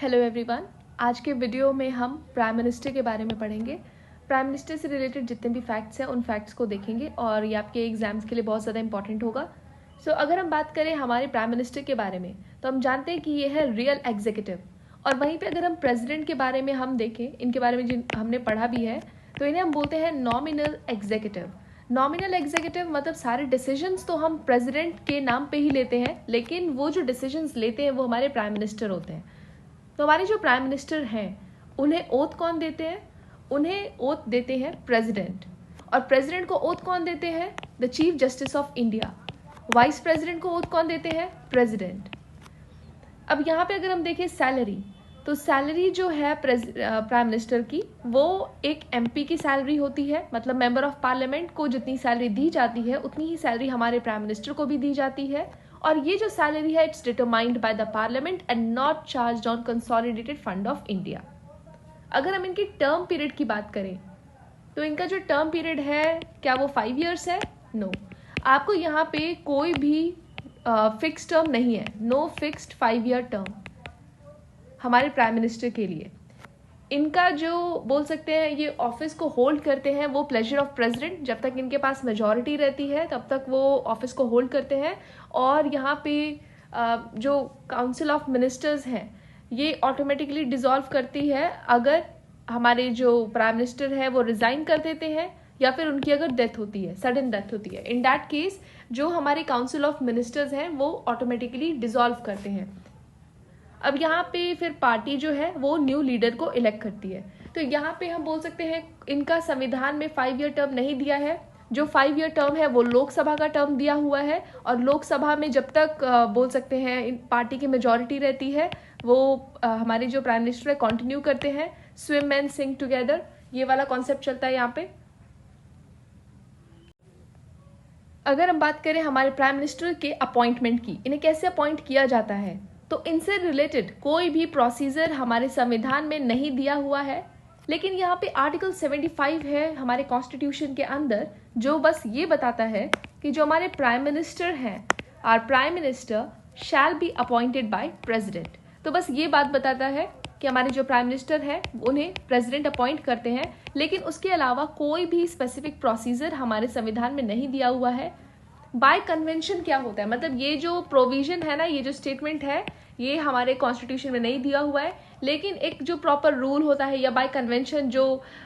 Hello everyone. आज के video में हम प्राइम मिनिस्टर के बारे में पढ़ेंगे। प्राइम मिनिस्टर से रिलेटेड जितने भी फैक्ट्स हैं उन फैक्ट्स को देखेंगे और ये आपके एग्जाम्स के लिए बहुत ज़्यादा इंपॉर्टेंट होगा। अगर हम बात करें हमारे प्राइम मिनिस्टर के बारे में तो हम जानते हैं कि ये है रियल एग्जीक्यूटिव। और वहीं पे अगर हम प्रेसिडेंट के बारे में हम देखें, इनके बारे में जिन हमने पढ़ा भी है, तो इन्हें हम बोलते हैं नॉमिनल एग्जीक्यूटिव। नॉमिनल एग्जीक्यूटिव मतलब सारे डिसीजंस तो हम प्रेसिडेंट के नाम पे ही लेते हैं, लेकिन वो जो डिसीजंस लेते हैं वो हमारे प्राइम मिनिस्टर होते हैं। तो हमारे जो प्राइम मिनिस्टर हैं उन्हें ओथ कौन देते हैं? उन्हें ओथ देते हैं प्रेसिडेंट। और प्रेसिडेंट को ओथ कौन देते हैं? The chief justice of India. Vice president को ओथ कौन देते हैं? प्रेसिडेंट। अब यहाँ पे अगर हम देखें सैलरी, तो सैलरी जो है प्राइम मिनिस्टर की वो एक एमपी की सैलरी होती है। मतलब मेंबर ऑफ पार्लियामेंट को जितनी सैलरी दी जाती है उतनी ही सैलरी हमारे प्राइम मिनिस्टर को भी दी जाती है। और ये जो सैलरी है it's determined by the parliament and not charged on consolidated fund of India. अगर हम इनकी टर्म पीरियड की बात करें तो इनका जो टर्म पीरियड है क्या वो 5 ईयर्स है? नो। आपको यहाँ पे कोई भी फिक्स टर्म नहीं है। नो फिक्स्ड 5 ईयर टर्म हमारे प्राइम मिनिस्टर के लिए। इनका जो बोल सकते हैं ये ऑफिस को होल्ड करते हैं वो प्लेजर ऑफ प्रेसिडेंट। जब तक इनके पास मेजॉरिटी रहती है तब तक वो ऑफिस को होल्ड करते हैं। और यहाँ पे जो काउंसिल ऑफ मिनिस्टर्स हैं ये ऑटोमेटिकली डिसॉल्व करती है अगर हमारे जो प्राइम मिनिस्टर है वो रिजाइन कर देते हैं या फिर उनकी अगर डेथ होती है, सडन डेथ होती है। इन दैट केस जो हमारे काउंसिल ऑफ मिनिस्टर्स हैं वो ऑटोमेटिकली डिसॉल्व करते हैं। अब यहाँ पे फिर पार्टी जो है वो न्यू लीडर को इलेक्ट करती है। तो यहाँ पे हम बोल सकते हैं इनका संविधान में 5 ईयर टर्म नहीं दिया है। जो 5 ईयर टर्म है वो लोकसभा का टर्म दिया हुआ है। और लोकसभा में जब तक बोल सकते हैं इन पार्टी की मेजॉरिटी रहती है वो हमारे जो प्राइम मिनिस्टर है कंटिन्यू करते हैं। स्विम एंड सिंग टुगेदर ये वाला कॉन्सेप्ट चलता है यहाँ पे। अगर हम बात करें हमारे प्राइम मिनिस्टर के अपॉइंटमेंट की, इन्हें कैसे अपॉइंट किया जाता है, तो इनसे रिलेटेड कोई भी प्रोसीजर हमारे संविधान में नहीं दिया हुआ है। लेकिन यहाँ पे आर्टिकल 75 है हमारे कॉन्स्टिट्यूशन के अंदर जो बस ये बताता है कि जो हमारे प्राइम मिनिस्टर हैं, are prime minister shall be appointed by president. तो बस ये बात बताता है कि हमारे जो प्राइम मिनिस्टर हैं उन्हें प्रेसिडेंट अपॉइंट करते हैं। लेकिन उसके अलावा कोई भी स्पेसिफिक प्रोसीजर हमारे संविधान में नहीं दिया हुआ है। बाय कन्वेंशन क्या होता है, मतलब ये जो प्रोविजन है ना, ये जो स्टेटमेंट है ये हमारे कॉन्स्टिट्यूशन में नहीं दिया हुआ है। लेकिन एक जो प्रॉपर रूल होता है या बाय कन्वेंशन जो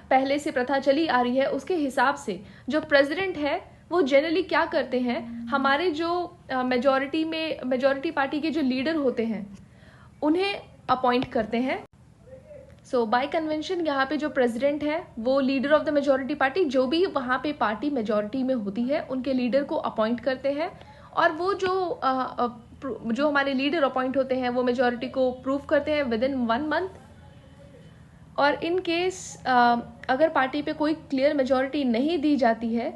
पहले से प्रथा चली आ रही है उसके हिसाब से जो प्रेसिडेंट है वो जनरली क्या करते हैं, हमारे जो मेजॉरिटी पार्टी के जो लीडर होते हैं उन्हें अपॉइंट करते हैं। सो बाय कन्वेंशन यहाँ पे जो प्रेसिडेंट है वो leader of the majority party, जो भी वहाँ पे पार्टी मेजॉरिटी में होती है उनके लीडर को अपॉइंट करते हैं। और वो जो हमारे लीडर अपॉइंट होते हैं वो मेजॉरिटी को प्रूव करते हैं विद इन 1 मंथ। और इन केस अगर पार्टी पे कोई क्लियर मेजॉरिटी नहीं दी जाती है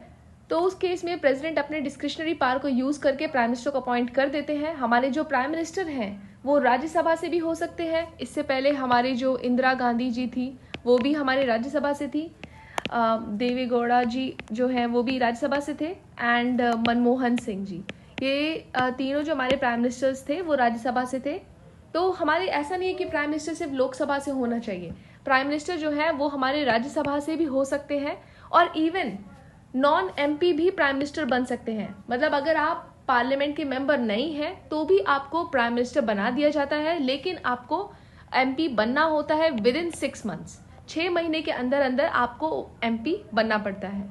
तो उस केस में प्रेसिडेंट अपने डिस्क्रिशनरी पावर को यूज़ करके प्राइम मिनिस्टर को अपॉइंट कर देते हैं। हमारे जो प्राइम मिनिस्टर हैं वो राज्यसभा से भी हो सकते हैं। इससे पहले हमारी जो इंदिरा गांधी जी थी वो भी हमारे राज्यसभा से थी। देवे गौड़ा जी जो हैं वो भी राज्यसभा से थे। एंड मनमोहन सिंह जी, ये तीनों जो हमारे प्राइम मिनिस्टर्स थे वो राज्यसभा से थे। तो हमारे ऐसा नहीं है कि प्राइम मिनिस्टर सिर्फ लोकसभा से होना चाहिए। प्राइम मिनिस्टर जो है वो हमारे राज्यसभा से भी हो सकते हैं। और इवन नॉन एमपी भी प्राइम मिनिस्टर बन सकते हैं। मतलब अगर आप पार्लियामेंट के मेंबर नहीं हैं तो भी आपको प्राइम मिनिस्टर बना दिया जाता है, लेकिन आपको एमपी बनना होता है विद इन 6 मंथ्स। 6 महीने के अंदर अंदर आपको एमपी बनना पड़ता है।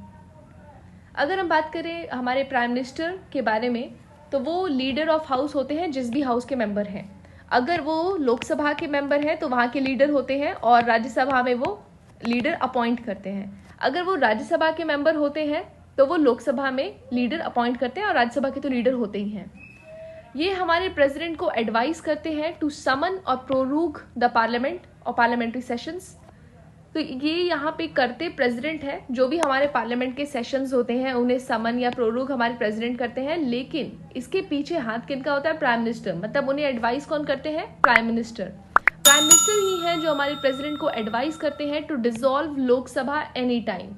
अगर हम बात करें हमारे प्राइम मिनिस्टर के बारे में तो वो लीडर ऑफ हाउस होते हैं जिस भी हाउस के मेंबर हैं। अगर वो लोकसभा के मेंबर हैं तो वहाँ के लीडर होते हैं और राज्यसभा में वो लीडर अपॉइंट करते हैं। अगर वो राज्यसभा के मेंबर होते हैं तो वो लोकसभा में लीडर अपॉइंट करते हैं और राज्यसभा के तो लीडर होते ही हैं। ये हमारे प्रेसिडेंट को एडवाइस करते हैं टू समन और प्रोरूग द पार्लियामेंट और पार्लियामेंट्री सेशंस। तो ये यहाँ पे करते प्रेसिडेंट है। जो भी हमारे पार्लियामेंट के सेशंस होते हैं उन्हें समन या प्रोरूग हमारे प्रेसिडेंट करते हैं। लेकिन इसके पीछे हाथ किनका होता है? Prime minister. मतलब उन्हें एडवाइस कौन करते हैं? Prime minister. प्राइम मिनिस्टर ही है जो हमारे प्रेसिडेंट को एडवाइस करते हैं to dissolve Lok Sabha any time.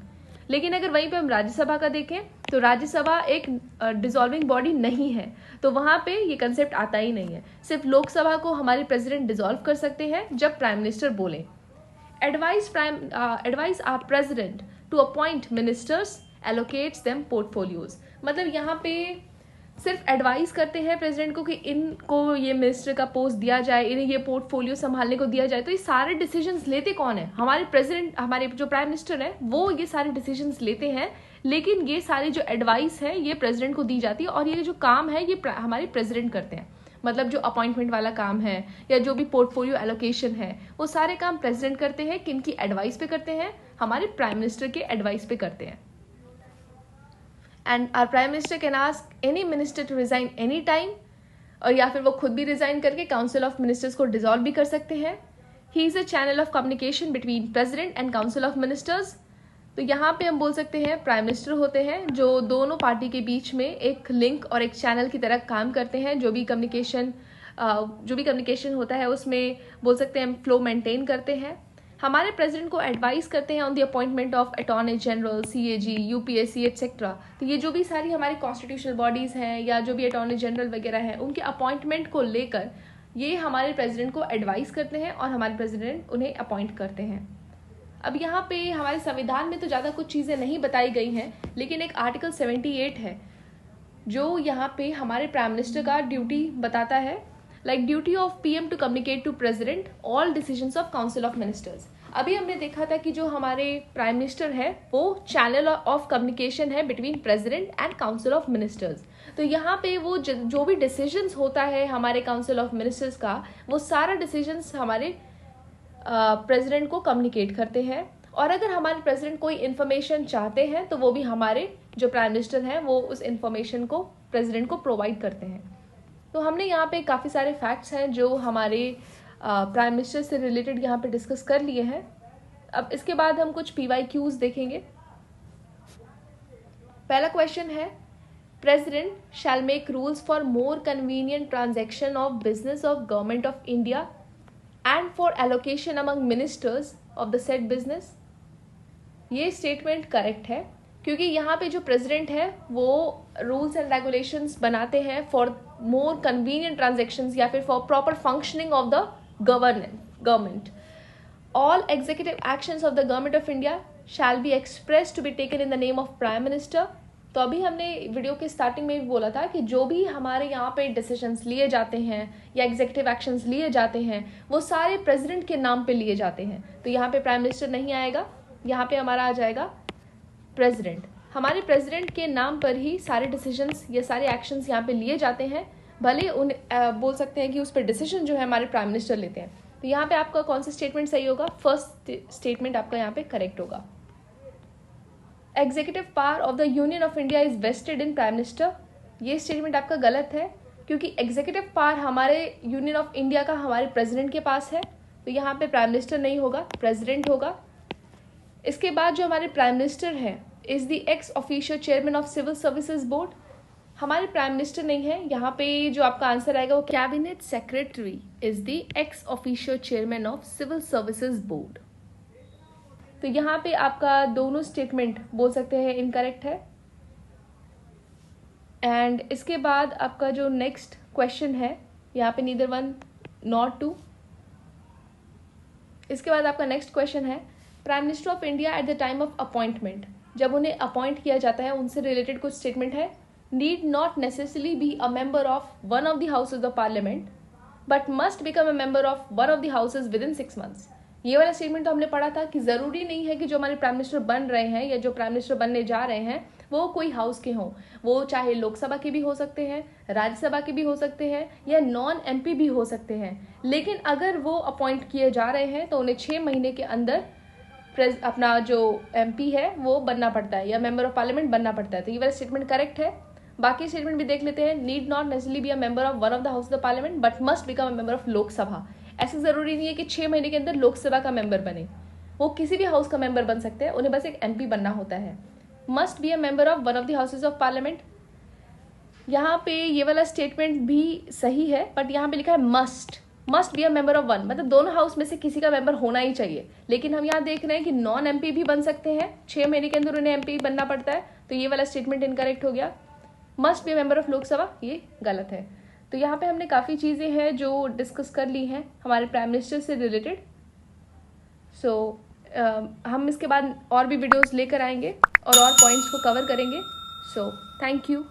लेकिन अगर वहीं पे हम राज्यसभा का देखें तो राज्यसभा एक डिसॉल्विंग बॉडी नहीं है, तो वहाँ पे ये कंसेप्ट आता ही नहीं है। सिर्फ लोकसभा को हमारे प्रेसिडेंट डिसॉल्व कर सकते हैं जब प्राइम मिनिस्टर बोले। Advice our president to appoint ministers, allocates them portfolios. मतलब यहाँ पे सिर्फ एडवाइस करते हैं प्रेसिडेंट को कि इनको ये मिनिस्टर का पोस्ट दिया जाए, इन्हें ये पोर्टफोलियो संभालने को दिया जाए। तो ये सारे डिसीजंस लेते कौन है? हमारे प्रेसिडेंट, हमारे जो प्राइम मिनिस्टर है वो ये सारे डिसीजंस लेते हैं, लेकिन ये सारी जो एडवाइस है ये प्रेसिडेंट को दी जाती है और ये जो काम है ये हमारे प्रेसिडेंट करते हैं। मतलब जो अपॉइंटमेंट वाला काम है या जो भी पोर्टफोलियो एलोकेशन है वो सारे काम प्रेसिडेंट करते हैं। किनकी एडवाइस पे करते हैं? हमारे प्राइम मिनिस्टर के एडवाइस पे करते हैं। And our prime minister can ask any minister to resign any time, और या फिर वो खुद भी रिजाइन करके काउंसिल ऑफ मिनिस्टर्स को डिसॉल्व भी कर सकते हैं। He is a channel of communication between president and council of ministers. तो यहाँ पे हम बोल सकते हैं प्राइम मिनिस्टर होते हैं जो दोनों पार्टी के बीच में एक लिंक और एक चैनल की तरह काम करते हैं। जो भी कम्युनिकेशन होता है उसमें बोल सकते हैं फ्लो मेंटेन करते हैं। हमारे प्रेसिडेंट को एडवाइस करते हैं on the appointment of attorney general, CAG, UPSC etcetera. तो ये जो भी सारी हमारी कॉन्स्टिट्यूशनल बॉडीज़ हैं या जो भी अटॉर्नी जनरल वगैरह हैं उनके अपॉइंटमेंट को लेकर ये हमारे प्रेसिडेंट को एडवाइस करते हैं और हमारे प्रेसिडेंट उन्हें अपॉइंट करते हैं। अब यहाँ पे हमारे संविधान में तो ज़्यादा कुछ चीज़ें नहीं बताई गई हैं, लेकिन एक आर्टिकल 78 है जो यहाँ पे हमारे प्राइम मिनिस्टर का ड्यूटी बताता है, like duty of PM to communicate to president all decisions of council of ministers. अभी हमने देखा था कि जो हमारे प्राइम मिनिस्टर है वो चैनल ऑफ कम्युनिकेशन है between president and council of ministers. तो यहाँ पे वो जो भी डिसीजंस होता है हमारे काउंसिल ऑफ मिनिस्टर्स का, वो सारा डिसीजंस हमारे प्रेसिडेंट को कम्युनिकेट करते हैं। और अगर हमारे प्रेसिडेंट कोई इन्फॉर्मेशन चाहते हैं तो वो भी हमारे जो प्राइम मिनिस्टर हैं वो उस इन्फॉर्मेशन को प्रेसिडेंट को प्रोवाइड करते हैं। तो हमने यहाँ पे काफ़ी सारे फैक्ट्स हैं जो हमारे प्राइम मिनिस्टर से रिलेटेड यहाँ पे डिस्कस कर लिए हैं। अब इसके बाद हम कुछ PYQs देखेंगे। पहला क्वेश्चन है, president shell make rules for more convenient transaction of business of government of India and for allocation among ministers of the set business. ये स्टेटमेंट करेक्ट है क्योंकि यहाँ पे जो प्रेसिडेंट है वो रूल्स एंड रेगुलेशंस बनाते हैं फॉर मोर कन्वीनियंट ट्रांजेक्शन्स या फिर for proper functioning of the government. All executive actions of the government of India shall be express to be taken in the name of prime minister. तो अभी हमने video के starting में भी बोला था कि जो भी हमारे यहाँ पे डिसीजंस लिए जाते हैं या एग्जीक्यूटिव एक्शंस लिए जाते हैं वो सारे प्रेसिडेंट के नाम पे लिए जाते हैं। तो यहाँ पे प्राइम मिनिस्टर नहीं आएगा, यहाँ पे हमारा आ जाएगा प्रेसिडेंट। हमारे प्रेसिडेंट के नाम पर ही सारे डिसीजंस या सारे एक्शंस यहाँ पे लिए जाते हैं, भले बोल सकते हैं कि उस पर डिसीजन जो है हमारे प्राइम मिनिस्टर लेते हैं। तो यहाँ पे आपका कौन सा स्टेटमेंट सही होगा? फर्स्ट स्टेटमेंट आपका यहाँ पे करेक्ट होगा। Executive power of the union of India is vested in prime minister. ये स्टेटमेंट आपका गलत है क्योंकि एग्जीक्यूटिव पावर हमारे यूनियन ऑफ इंडिया का हमारे प्रेसिडेंट के पास है। तो यहाँ पे प्राइम मिनिस्टर नहीं होगा, प्रेसिडेंट होगा। इसके बाद जो हमारे प्राइम मिनिस्टर है is the ex official chairman of civil services board. हमारे प्राइम मिनिस्टर नहीं है, यहाँ पे जो आपका आंसर आएगा वो cabinet secretary is the ex official chairman of civil services board. तो यहाँ पे आपका दोनों स्टेटमेंट बोल सकते हैं इनकरेक्ट है। एंड इसके बाद आपका जो नेक्स्ट क्वेश्चन है यहाँ पे नीदर 1 नॉर 2। इसके बाद आपका नेक्स्ट क्वेश्चन है, prime minister of India at the time of appointment, जब उन्हें अपॉइंट किया जाता है उनसे रिलेटेड कुछ स्टेटमेंट है। Need not necessarily be a member of one of the houses of parliament but must become a member of one of the houses with in 6 months। ये वाला स्टेटमेंट तो हमने पढ़ा था कि ज़रूरी नहीं है कि जो हमारे प्राइम मिनिस्टर बन रहे हैं या जो प्राइम मिनिस्टर बनने जा रहे हैं वो कोई हाउस के हों। वो चाहे लोकसभा के भी हो सकते हैं, राज्यसभा के भी हो सकते हैं या नॉन MP भी हो सकते हैं। लेकिन अगर वो अपॉइंट किए जा रहे हैं तो उन्हें 6 महीने के अंदर अपना जो MP है वो बनना पड़ता है या मेंबर ऑफ पार्लियामेंट बनना पड़ता है। तो ये वाला स्टेटमेंट करेक्ट है। बाकी स्टेटमेंट भी देख लेते हैं। Need not necessarily be a member of one of the house of the parliament but must become a member of Lok Sabha. ऐसा ज़रूरी नहीं है कि 6 महीने के अंदर लोकसभा का मेंबर बने, वो किसी भी हाउस का मेंबर बन सकते हैं, उन्हें बस एक MP बनना होता है। Must be a member of one of the houses of parliament, यहाँ पे ये वाला स्टेटमेंट भी सही है बट यहाँ पे लिखा है must. Must be a member of one, मतलब दोनों हाउस में से किसी का मेंबर होना ही चाहिए। लेकिन हम यहाँ देख रहे हैं कि नॉन एमपी भी बन सकते हैं, 6 महीने के अंदर उन्हें एमपी बनना पड़ता है, तो ये वाला स्टेटमेंट इनकरेक्ट हो गया। Must be a member of Lok Sabha, ये गलत है। तो यहाँ पे हमने काफ़ी चीज़ें हैं जो डिस्कस कर ली हैं हमारे प्राइम मिनिस्टर से रिलेटेड। सो हम इसके बाद और भी वीडियोस लेकर आएंगे और पॉइंट्स को कवर करेंगे। So thank you.